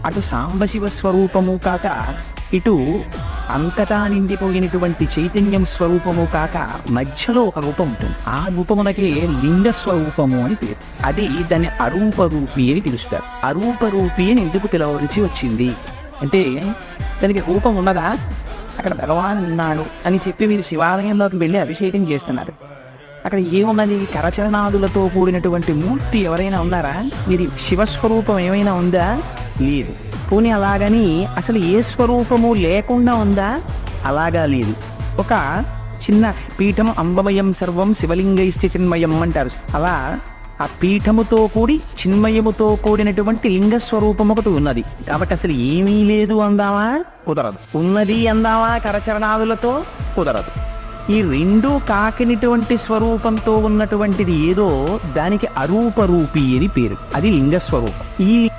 అటు సాంబశివ స్వరూపము కాక ఇటు అంతటా నిండిపోయినటువంటి చైతన్యం స్వరూపము కాక మధ్యలో ఒక రూపం ఉంటుంది. ఆ రూపమునకే లింగ స్వరూపము అని పేరు. అది దాన్ని అరూపరూపి అని పిలుస్తారు. అరూపరూపి అని ఎందుకు పిలవలసి వచ్చింది అంటే దానికి రూపం ఉన్నదా? అక్కడ భగవాన్ ఉన్నాడు అని చెప్పి మీరు శివాలయంలోకి వెళ్ళి అభిషేకం చేస్తున్నారు. అక్కడ ఏమున్నది? కరచరణాదులతో కూడినటువంటి మూర్తి ఎవరైనా ఉన్నారా? మీరు శివస్వరూపం ఏమైనా ఉందా? లేదు. పోనీ అలాగని అసలు ఏ స్వరూపము లేకుండా ఉందా? అలాగా లేదు. ఒక చిన్న పీఠం అంబమయం సర్వం శివలింగైశ్చ చిన్మయం అంటారు. అలా ఆ పీఠముతో కూడి చిన్మయముతో కూడినటువంటి లింగ స్వరూపం ఒకటి ఉన్నది. కాబట్టి అసలు ఏమీ లేదు అందామా? కుదరదు. ఉన్నది అందామా కరచరణాదులతో? కుదరదు. ఈ రెండూ కాకినటువంటి స్వరూపంతో ఉన్నటువంటిది ఏదో దానికి అరూపరూపి అని పేరు. అది లింగ స్వరూపం. ఈ